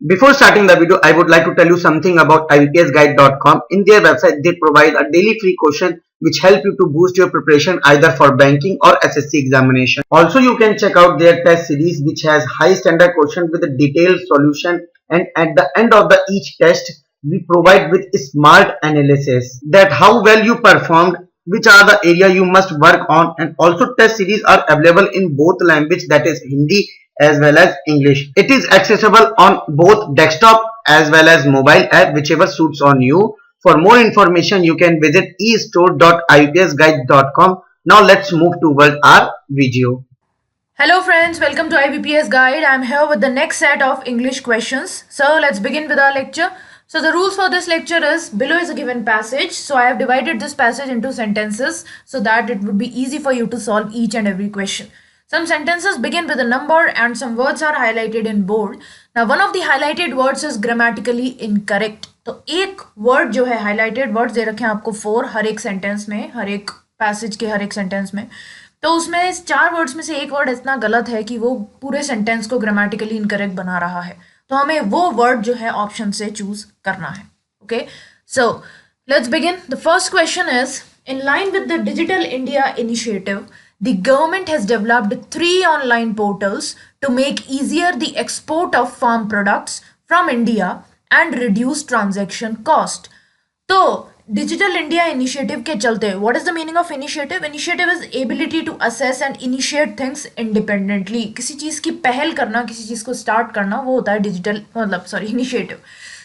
Before starting the video, I would like to tell you something about IBPSguide.com. In their website, they provide a daily free question which help you to boost your preparation either for banking or SSC examination. Also, you can check out their test series which has high standard question with a detailed solution, and at the end of each test, we provide with smart analysis that how well you performed, which are the area you must work on, and also test series are available in both language, that is Hindi as well as English. It is accessible on both desktop as well as mobile app, whichever suits on you. For more information, you can visit estore.ibpsguide.com. Now let's move towards our video. Hello friends, welcome to IBPS Guide. I'm here with the next set of English questions. So let's begin with our lecture. So the rules for this lecture is, below is a given passage. So I have divided this passage into sentences so that it would be easy for you to solve each and every question. Some sentences begin with a number and some words are highlighted in bold. Now one of the highlighted words is grammatically incorrect. तो एक word जो है highlighted words दे रखे हैं आपको 4 हर एक sentence में, हर एक passage के हर एक sentence में. तो उसमें इस 4 वर्ड्स में से एक वर्ड इतना गलत है कि वो पूरे सेंटेंस को ग्रामेटिकली इनकरेक्ट बना रहा है. तो हमें वो वर्ड जो है ऑप्शन से चूज करना है. Okay, so let's begin. The first question is, in line with the digital India initiative, the government has developed 3 online portals to make easier the export of farm products from India and reduce transaction cost. तो digital India initiative के चलते, what is the meaning of initiative? Initiative is ability to assess and initiate things independently. किसी चीज की पहल करना, किसी चीज को स्टार्ट करना, वो होता है digital initiative.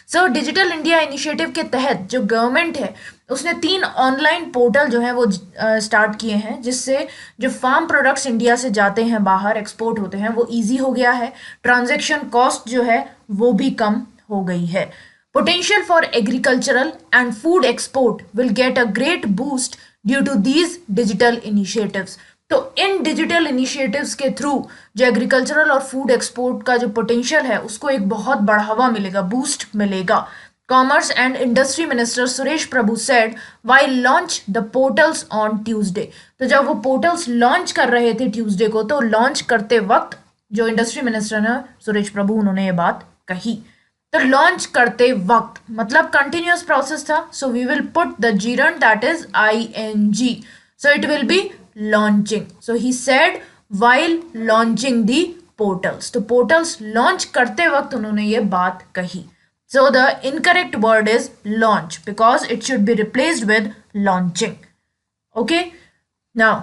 So digital India initiative के तहत जो गवर्नमेंट है उसने 3 ऑनलाइन पोर्टल जो है वो स्टार्ट किए हैं, जिससे जो फार्म प्रोडक्ट्स इंडिया से जाते हैं बाहर, एक्सपोर्ट होते हैं, वो ईजी हो गया है. ट्रांजेक्शन कॉस्ट जो है वो भी कम हो गई है. Potential for agricultural and food export will get a great boost due to these digital initiatives. तो इन डिजिटल इनिशिएटिव्स के थ्रू जो एग्रीकल्चरल और फूड एक्सपोर्ट का जो पोटेंशियल है उसको एक बहुत बढ़ावा मिलेगा, बूस्ट मिलेगा. Commerce and industry minister Suresh Prabhu said while launch the portals on Tuesday. तो जब वो पोर्टल्स लॉन्च कर रहे थे ट्यूसडे को, तो लॉन्च करते वक्त जो इंडस्ट्री मिनिस्टर है सुरेश प्रभु, उन्होंने ये बात कही. तो लॉन्च करते वक्त मतलब कंटिन्यूअस प्रोसेस था. So we will put the gerund that is ing. So it will be launching. So he said while launching the portals. तो पोर्टल्स लॉन्च करते वक्त उन्होंने ये बात कही. So the incorrect word is launch because it should be replaced with launching. Okay, now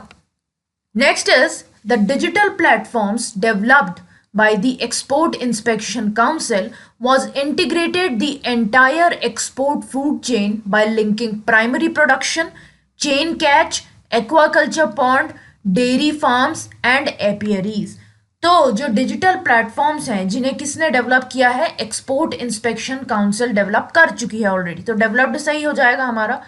next is the digital platforms developed by the Export Inspection Council was integrated the entire export food chain by linking primary production, chain catch, aquaculture pond, dairy farms and apiaries. तो जो digital platforms हैं जिन्हें किसने develop किया है? Export inspection council develop कर चुकी है ऑलरेडी. तो डेवलप्ड सही हो जाएगा हमारा.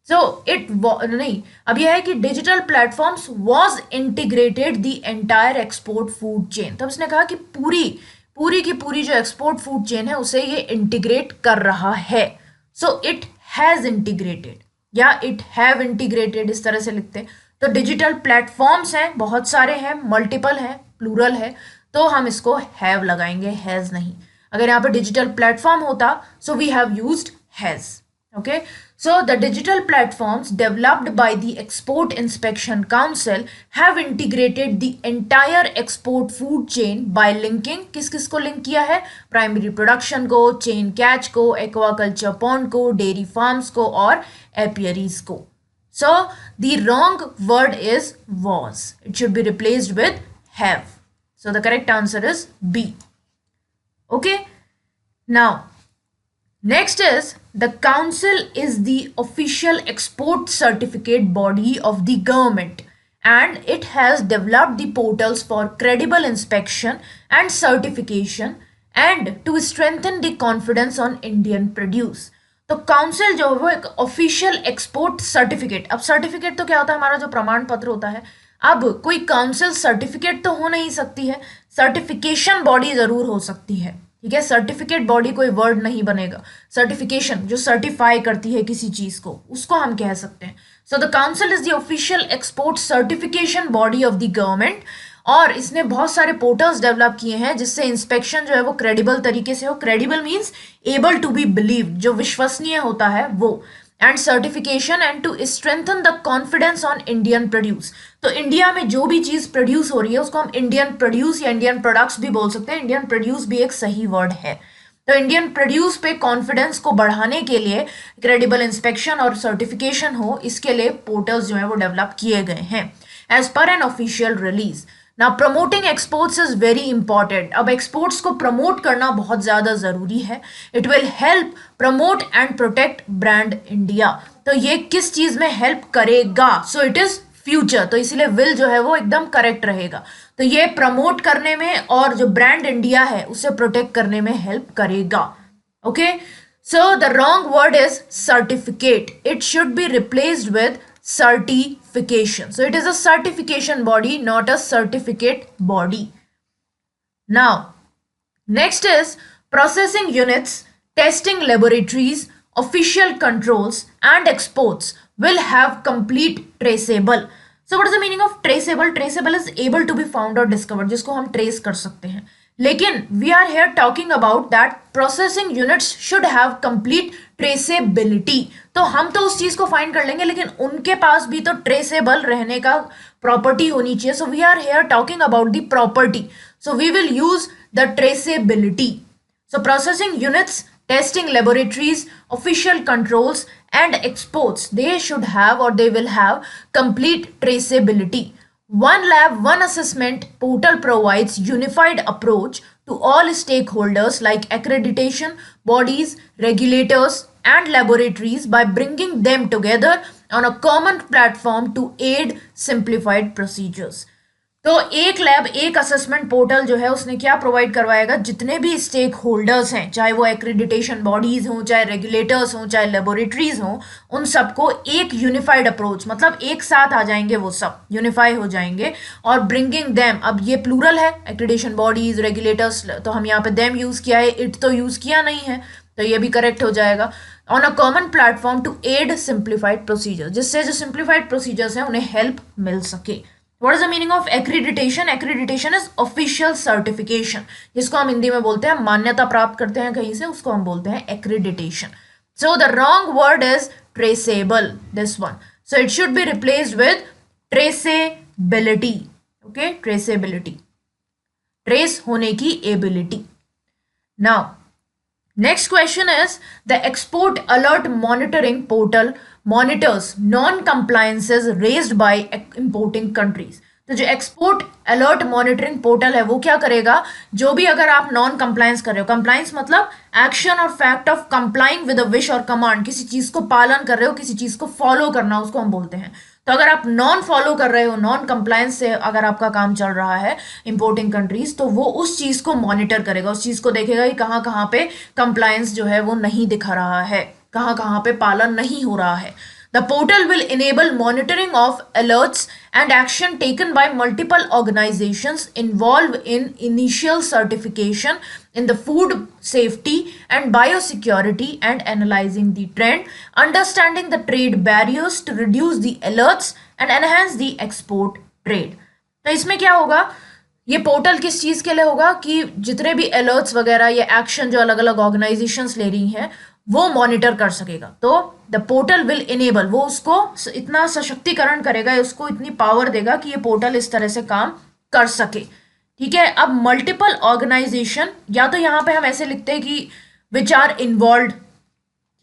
सो नहीं, अब यह है कि digital platforms was integrated the entire export food chain. तो इसने कहा कि पूरी की पूरी जो एक्सपोर्ट फूड चेन है उसे ये इंटीग्रेट कर रहा है. सो इट हैज इंटीग्रेटेड या इट हैव इंटीग्रेटेड, इस तरह से लिखते हैं. तो डिजिटल प्लेटफॉर्म्स हैं, बहुत सारे हैं, मल्टीपल हैं, प्लूरल है, तो हम इसको हैव लगाएंगे, हैज नहीं. अगर यहाँ पे डिजिटल प्लेटफॉर्म होता so we have used has. Okay, so the digital platforms developed by the Export Inspection Council have integrated the entire export food chain by linking, किस को लिंक किया है? प्राइमरी प्रोडक्शन को, चेन कैच को, aquaculture pond को, dairy farms को और एपियरीज को. So the wrong word is was. It should be replaced with have. So the correct answer is B. Okay, now next is, the council is the official export certificate body of the government and it has developed the portals for credible inspection and certification and to strengthen the confidence on Indian produce. तो council जो है वो एक official export certificate. अब certificate तो क्या होता है? हमारा जो प्रमाण पत्र होता है. अब कोई काउंसिल सर्टिफिकेट तो हो नहीं सकती है, सर्टिफिकेशन बॉडी जरूर हो सकती है. ठीक है, सर्टिफिकेट बॉडी कोई वर्ड नहीं बनेगा. सर्टिफिकेशन जो सर्टिफाई करती है किसी चीज को, उसको हम कह सकते हैं. So the council is the official export certification body of the government और इसने बहुत सारे पोर्टल्स डेवलप किए हैं जिससे इंस्पेक्शन जो है वो क्रेडिबल तरीके से हो. Credible means able to be believed, जो विश्वसनीय होता है वो. And certification and to strengthen the confidence on Indian produce. तो इंडिया में जो भी चीज प्रोड्यूस हो रही है उसको हम इंडियन प्रोड्यूस या इंडियन प्रोडक्ट्स भी बोल सकते हैं. इंडियन प्रोड्यूस भी एक सही वर्ड है. तो इंडियन प्रोड्यूस पे कॉन्फिडेंस को बढ़ाने के लिए क्रेडिबल इंस्पेक्शन और सर्टिफिकेशन हो, इसके लिए पोर्टल्स जो है वो डेवलप किए गए हैं as per an official release. ना promoting exports is very important. अब एक्सपोर्ट्स को प्रमोट करना बहुत ज्यादा जरूरी है. It will help promote and protect brand India. तो ये किस चीज में हेल्प करेगा? सो इट इज फ्यूचर, तो इसीलिए विल जो है वो एकदम करेक्ट रहेगा. तो ये प्रमोट करने में और जो ब्रांड इंडिया है उसे प्रोटेक्ट करने में हेल्प करेगा. Okay, so the wrong word is certificate. It should be replaced with certification. So it is a certification body, not a certificate body. Now, next is processing units, testing laboratories, official controls and exports will have complete traceable. So what is the meaning of traceable? Traceable is able to be found or discovered, जिसको हम trace कर सकते हैं. लेकिन we are here talking about that processing units should have complete traceability. तो हम तो उस चीज को फाइंड कर लेंगे लेकिन उनके पास भी तो ट्रेसेबल रहने का प्रॉपर्टी होनी चाहिए. So we are here talking about the property. So we will use the traceability. So processing units, testing laboratories, official controls and exports, they should have or they will have complete traceability. One lab, one assessment portal provides unified approach to all stakeholders like accreditation bodies, regulators and laboratories by bringing them together on a common platform to aid simplified procedures. तो एक lab, एक assessment portal जो है उसने क्या provide करवाएगा? जितने भी स्टेक होल्डर्स हैं, चाहे वो एक्रेडिटेशन बॉडीज हों, चाहे रेगुलेटर्स हों, चाहे लेबोरेटरीज हों, उन सबको एक यूनिफाइड अप्रोच, मतलब एक साथ आ जाएंगे, वो सब यूनिफाई हो जाएंगे. और ब्रिंगिंग देम, अब ये प्लूरल है, एक्रेडिटेशन बॉडीज, रेगुलेटर्स, तो हम यहाँ पे देम यूज किया है, इट तो यूज किया नहीं है, तो ये भी करेक्ट हो जाएगा. On a common platform to aid simplified procedure, जिससे जो सिंप्लीफाइड प्रोसीजर्स हैं उन्हें हेल्प मिल सके. What is the meaning of accreditation? Accreditation is official certification, जिसको हम हिंदी में बोलते हैं मान्यता प्राप्त करते हैं कहीं से, उसको हम बोलते हैं accreditation. So the wrong word is traceable, this one. So it should be replaced with traceability. Okay, traceability. Trace होने की ability. Now, next question is the export alert monitoring portal monitors non-compliances raised by importing countries. तो जो export alert monitoring portal है वो क्या करेगा? जो भी अगर आप नॉन कंप्लायंस कर रहे हो, कंप्लायंस मतलब एक्शन और fact of complying with a wish और कमांड, किसी चीज को पालन कर रहे हो, किसी चीज को फॉलो करना, उसको हम बोलते हैं. तो अगर आप नॉन फॉलो कर रहे हो, नॉन कंप्लायंस से अगर आपका काम चल रहा है इंपोर्टिंग कंट्रीज, तो वो उस चीज को मॉनिटर करेगा, उस चीज को देखेगा कि कहाँ कहाँ पे कंप्लायंस जो है वो नहीं दिखा रहा है, कहाँ कहाँ पे पालन नहीं हो रहा है. The portal will enable monitoring of alerts and action taken by multiple organizations involved in initial certification in the food safety and biosecurity and analyzing the trend, understanding the trade barriers to reduce the alerts and enhance the export trade. तो इसमें क्या होगा? ये portal किस चीज के लिए होगा कि जितने भी अलर्ट्स वगैरह या एक्शन जो अलग अलग ऑर्गेनाइजेशंस ले रही हैं वो मॉनिटर कर सकेगा. तो द पोर्टल विल इनेबल, वो उसको इतना सशक्तिकरण करेगा, उसको इतनी पावर देगा कि ये पोर्टल इस तरह से काम कर सके. ठीक है. अब मल्टीपल ऑर्गेनाइजेशन, या तो यहाँ पे हम ऐसे लिखते हैं कि विच आर इन्वॉल्व.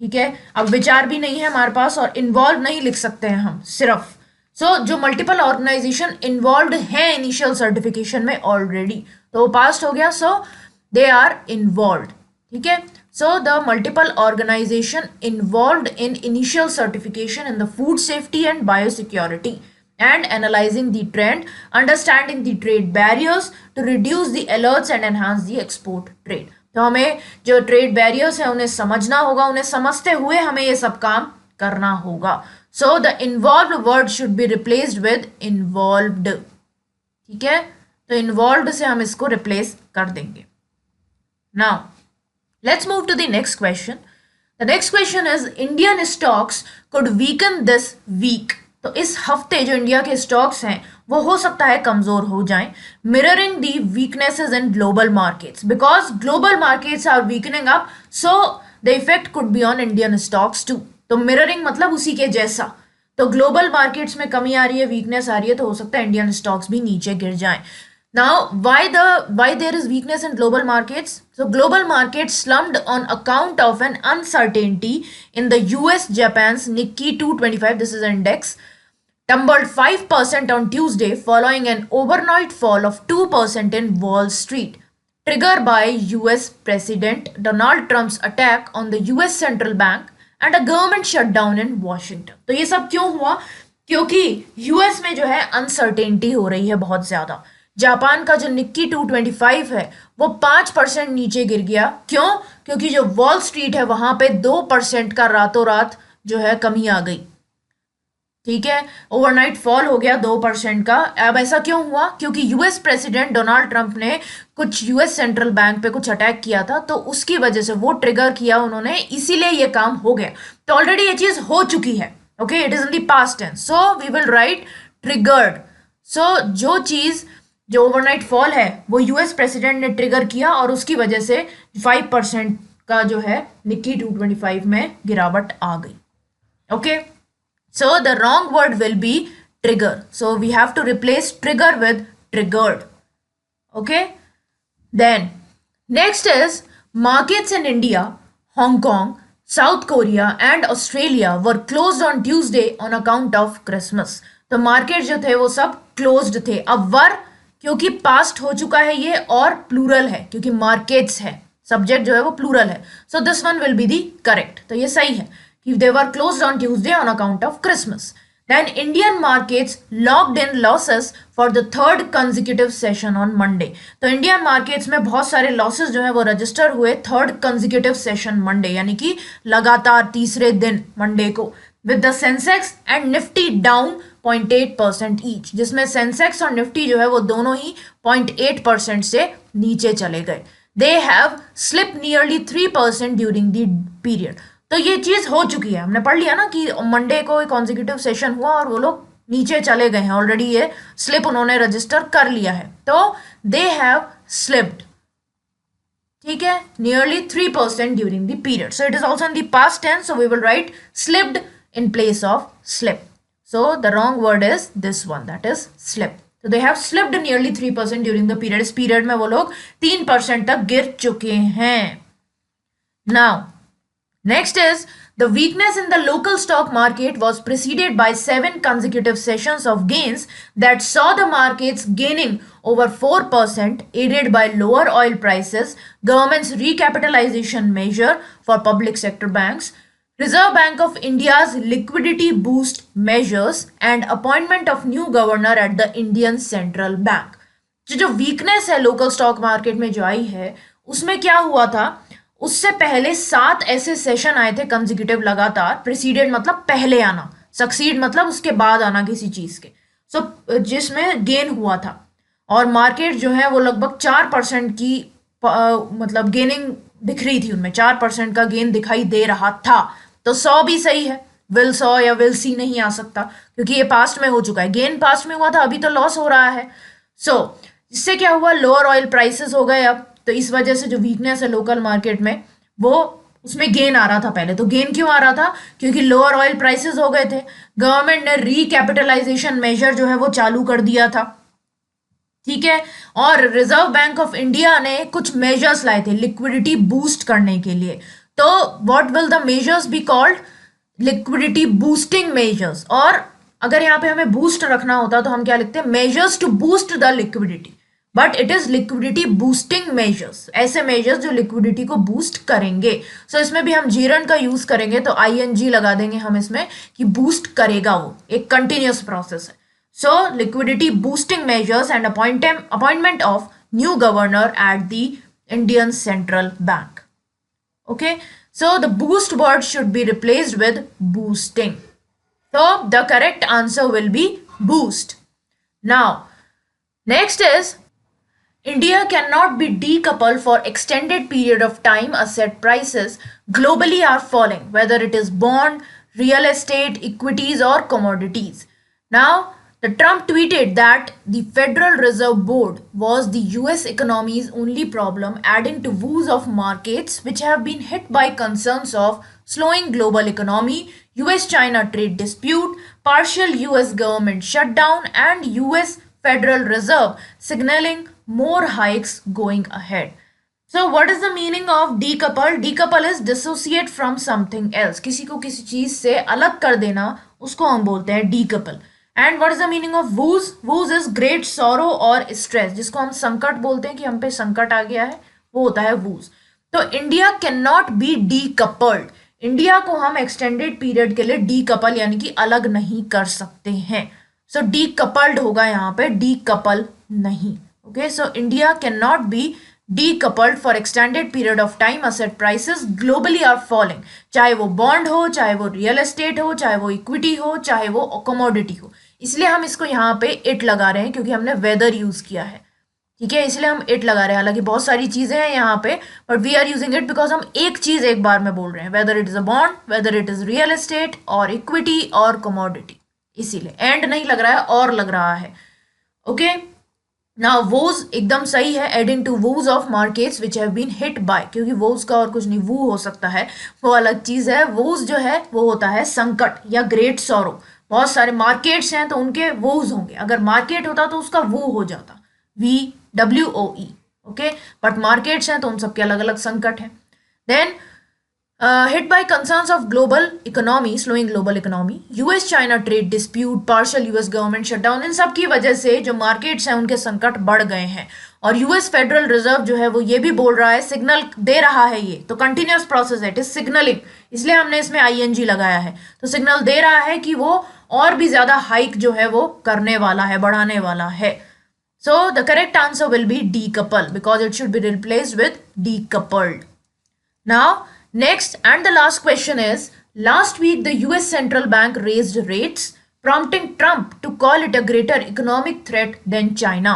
ठीक है. अब विचार भी नहीं है हमारे पास और इन्वॉल्व नहीं लिख सकते हैं हम सिर्फ. सो जो मल्टीपल ऑर्गेनाइजेशन इन्वॉल्व है इनिशियल सर्टिफिकेशन में ऑलरेडी, तो वो पास्ट हो गया, सो दे आर इन्वॉल्व. ठीक है. So the multiple organization involved in initial certification in the food safety and biosecurity and analyzing the trend, understanding the trade barriers to reduce the alerts and enhance the export trade. तो हमें जो trade barriers है उन्हें समझना होगा, उन्हें समझते हुए हमें ये सब काम करना होगा. So the involved word should be replaced with involved. ठीक है. तो involved से हम इसको रिप्लेस कर देंगे. Now let's move to the next question. The next question is Indian stocks could weaken this week. तो इस हफ्ते जो इंडिया के स्टॉक्स हैं वो हो सकता है कमजोर हो जाएं, mirroring the weaknesses in global markets because global markets are weakening up, so the effect could be on Indian stocks too. तो मिररिंग मतलब उसी के जैसा, तो ग्लोबल मार्केट्स में कमी आ रही है, वीकनेस आ रही है, तो हो सकता है इंडियन स्टॉक्स भी नीचे गिर जाएं। Now, why there is weakness in global markets? So global markets slumped on account of an uncertainty in the US Japan's Nikkei 225, this is an index, tumbled 5% on Tuesday following an overnight fall of 2% in Wall Street, triggered by US President Donald Trump's attack on the US Central Bank and a government shutdown in Washington. तो ये सब क्यों हुआ? क्योंकि US में जो है uncertainty हो रही है बहुत ज्यादा। जापान का जो निक्की 225 है वो 5% नीचे गिर गया। क्यों? क्योंकि जो वॉल स्ट्रीट है वहां पे 2% का रातों रात जो है कमी आ गई। ठीक है, ओवरनाइट फॉल हो गया 2% का। अब ऐसा क्यों हुआ? क्योंकि यूएस प्रेसिडेंट डोनाल्ड ट्रंप ने कुछ यूएस सेंट्रल बैंक पे कुछ अटैक किया था, तो उसकी वजह से वो ट्रिगर किया उन्होंने, इसीलिए ये काम हो गया। तो ऑलरेडी ये चीज हो चुकी है। Okay, it is in the past tense, so we will write triggered. So जो चीज जो ओवरनाइट फॉल है वो यूएस प्रेसिडेंट ने ट्रिगर किया और उसकी वजह से 5% का जो है निक्की 225 में गिरावट आ गई। Okay, so the wrong word will be trigger, so we have to replace trigger with triggered. Okay, then next is markets in India, Hong Kong, South Korea and Australia were closed on Tuesday on account of Christmas. तो market जो थे वो सब closed थे। अब वर क्योंकि past हो चुका है ये, और प्लूरल है क्योंकि मार्केट्स है, सब्जेक्ट जो है वो प्लूरल है, so this one will be the correct. तो ये सही है कि they were closed on Tuesday on account of Christmas. Then Indian markets locked in losses for the third consecutive session on Monday. तो इंडियन मार्केट्स में बहुत सारे losses जो है वो रजिस्टर हुए थर्ड कंसेक्यूटिव सेशन मंडे, यानी कि लगातार तीसरे दिन मंडे को, with the Sensex and Nifty down 0.8% each, जिसमें सेंसेक्स और निफ्टी जो है वो दोनों ही 0.8% से नीचे चले गए। They have slip nearly 3% during the period. तो ये चीज हो चुकी है, हमने पढ़ लिया ना कि मंडे को एक कॉन्जिक्यूटिव सेशन हुआ और वो लोग नीचे चले गए हैं, ऑलरेडी ये स्लिप उन्होंने रजिस्टर कर लिया है, तो दे हैव स्लिप्ड, ठीक है, nearly 3% during the period. So it is also in the past tense, so we will write slipped in place of slip. So the wrong word is this one, that is slip. So they have slipped nearly 3% during the period. इस period में वो लोग 3% तक गिर चुके हैं। Now, next is the weakness in the local stock market was preceded by 7 consecutive sessions of gains that saw the markets gaining over 4%, aided by lower oil prices, government's recapitalization measure for public sector banks, Reserve Bank of India's liquidity boost measures and appointment of new governor at the Indian Central Bank. जो weakness है local stock market में जो आई है, उसमें क्या हुआ था, उससे पहले 7 ऐसे सेशन आए थे कंसेक्यूटिव लगातार। प्रीसीडेड मतलब पहले आना, सक्सीड मतलब उसके बाद आना किसी चीज के, सो जिसमें गेन हुआ था और मार्केट जो है वो लगभग 4% की मतलब गेनिंग दिख रही थी, उनमें 4% का गेन दिखाई दे रहा था। तो 100 भी सही है, विल 100 या विल सी नहीं आ सकता क्योंकि ये पास्ट में हो चुका है, गेन पास्ट में हुआ था, अभी तो लॉस हो रहा है। सो इससे क्या हुआ, लोअर ऑयल प्राइसेस हो गए अब, तो इस वजह से जो वीकनेस है लोकल मार्केट में वो उसमें गेन आ रहा था पहले। तो गेन क्यों आ रहा था? क्योंकि लोअर ऑयल प्राइसेस हो गए थे, गवर्नमेंट ने रिकैपिटलाइजेशन मेजर जो है वो चालू कर दिया था, ठीक है, और रिजर्व बैंक ऑफ इंडिया ने कुछ मेजर्स लाए थे लिक्विडिटी बूस्ट करने के लिए। तो what will the measures be called? Liquidity boosting measures. और अगर यहाँ पे हमें बूस्ट रखना होता तो हम क्या लिखते हैं? Measures to boost the liquidity, but it is liquidity boosting measures, ऐसे मेजर्स जो लिक्विडिटी को बूस्ट करेंगे। सो इसमें भी हम जीरन का यूज करेंगे, तो ING लगा देंगे हम इसमें कि बूस्ट करेगा, वो एक कंटिन्यूअस प्रोसेस है। So liquidity boosting measures and appointment of new governor at the Indian Central Bank. Okay, so the boost word should be replaced with boosting. So the correct answer will be boost. Now, next is India cannot be decoupled for extended period of time. Asset prices globally are falling, whether it is bond, real estate, equities or commodities. Now, the Trump tweeted that the Federal Reserve Board was the US economy's only problem, adding to woes of markets which have been hit by concerns of slowing global economy, US-China trade dispute, partial US government shutdown, and US Federal Reserve signaling more hikes going ahead. So what is the meaning of decouple? Decouple is dissociate from something else. किसी को किसी चीज से अलग कर देना, उसको हम बोलते हैं decouple. And what is the meaning of woes? Woes is great sorrow और stress, जिसको हम संकट बोलते हैं कि हम पे संकट आ गया है, वो होता है woes. तो India can not be decoupled. India को हम एक्सटेंडेड पीरियड के लिए decouple यानी कि अलग नहीं कर सकते हैं. सो decoupled होगा यहाँ पे, decouple नहीं. Okay, so India can not be decoupled for extended period of time. asset prices globally are falling. चाहे वो बॉन्ड हो, चाहे वो रियल एस्टेट हो, चाहे वो इक्विटी हो, चाहे वो कमोडिटी हो. इसलिए हम इसको यहाँ पे इट लगा रहे हैं क्योंकि हमने वेदर यूज किया है. ठीक है, इसलिए हम इट लगा रहे हैं. हालांकि बहुत सारी चीजें हैं यहाँ पे, but we are using it because हम एक चीज एक बार में बोल रहे हैं, whether it is a bond, whether it is real estate और इक्विटी और कमोडिटी. इसीलिए एंड नहीं लग रहा है और लग रहा है. ओके, नाउ वोज एकदम सही है. Adding to woes of markets which have been hit by, क्योंकि वोज का और कुछ नहीं, वो हो सकता है, वो अलग चीज है. वोज जो है वो होता है संकट या ग्रेट सॉरो. बहुत सारे मार्केट्स हैं तो उनके वोज होंगे. अगर मार्केट होता तो उसका वो हो जाता, VWOE. ओके, बट मार्केट्स हैं तो उन सबके अलग अलग संकट हैं. Then hit by concerns of global economy, slowing global economy, US-China trade dispute, partial US government shutdown, इन सब की वजह से जो मार्केट्स हैं उनके संकट बढ़ गए हैं. और US फेडरल रिजर्व जो है वो ये भी बोल रहा है, सिग्नल दे रहा है, ये तो कंटिन्यूस प्रोसेस है, इट इज सिग्नलिंग, इसलिए हमने इसमें ING लगाया है. तो सिग्नल दे रहा है कि वो और भी ज्यादा हाइक जो है वो करने वाला है, बढ़ाने वाला है. So the correct answer will be decouple because it should be replaced with decoupled. Now, next and the last question is, last week the US central bank raised rates, prompting Trump to call it a greater economic threat than China.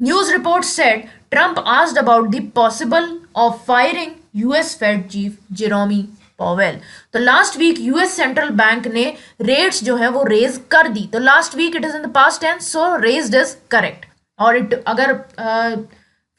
News reports said Trump asked about the possible of firing US Fed Chief Jerome Powell. तो last week US central bank ने rates जो है वो raise कर दी. तो last week it is in the past tense, so raised is correct. और it अगर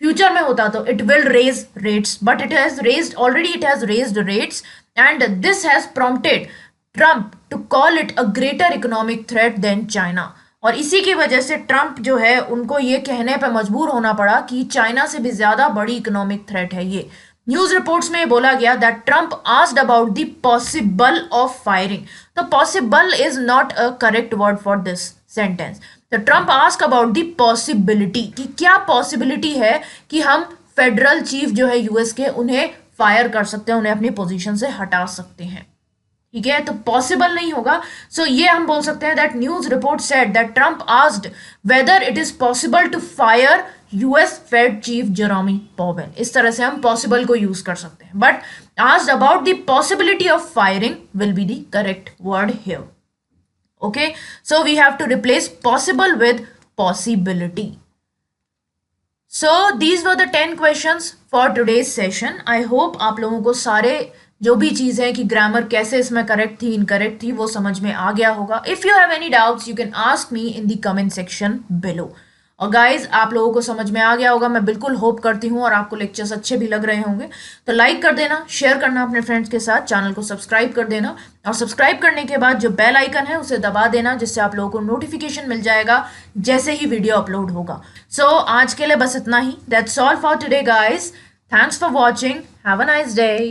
फ्यूचर में होता तो it will raise rates, but it has raised already, it has raised rates and this has prompted Trump to call it a greater economic threat than China. और इसी की वजह से ट्रम्प जो है उनको ये कहने पर मजबूर होना पड़ा कि चाइना से भी ज्यादा बड़ी इकोनॉमिक थ्रेट है ये. न्यूज रिपोर्ट्स में बोला गया that Trump asked about the possible of firing. तो possible is not a correct word for this sentence. तो Trump ask about the possibility, कि क्या पॉसिबिलिटी है कि हम फेडरल चीफ जो है यूएस के, उन्हें फायर कर सकते हैं, उन्हें अपनी पोजीशन से हटा सकते हैं. ठीक है, तो पॉसिबल नहीं होगा. सो ये हम बोल सकते हैं that news report said that Trump asked whether it is possible to fire US Fed chief Jerome Powell. इस तरह से हम पॉसिबल को यूज कर सकते हैं, but asked about the possibility of firing will be the correct word here. Okay, so we have to replace possible with possibility. So these were the 10 questions for today's session. I hope आप लोगों को सारे जो भी चीज़ है कि grammar कैसे इसमें करेक्ट थी, इनकरेक्ट थी, वो समझ में आ गया होगा. If you have any doubts, you can ask me in the comment section below. और गाइज आप लोगों को समझ में आ गया होगा, मैं बिल्कुल होप करती हूँ, और आपको लेक्चर्स अच्छे भी लग रहे होंगे. तो लाइक कर देना, शेयर करना अपने फ्रेंड्स के साथ, चैनल को सब्सक्राइब कर देना, और सब्सक्राइब करने के बाद जो बेल आइकन है उसे दबा देना, जिससे आप लोगों को नोटिफिकेशन मिल जाएगा जैसे ही वीडियो अपलोड होगा. सो आज के लिए बस इतना ही. That's all for today guys. Thanks for watching. Have a nice day.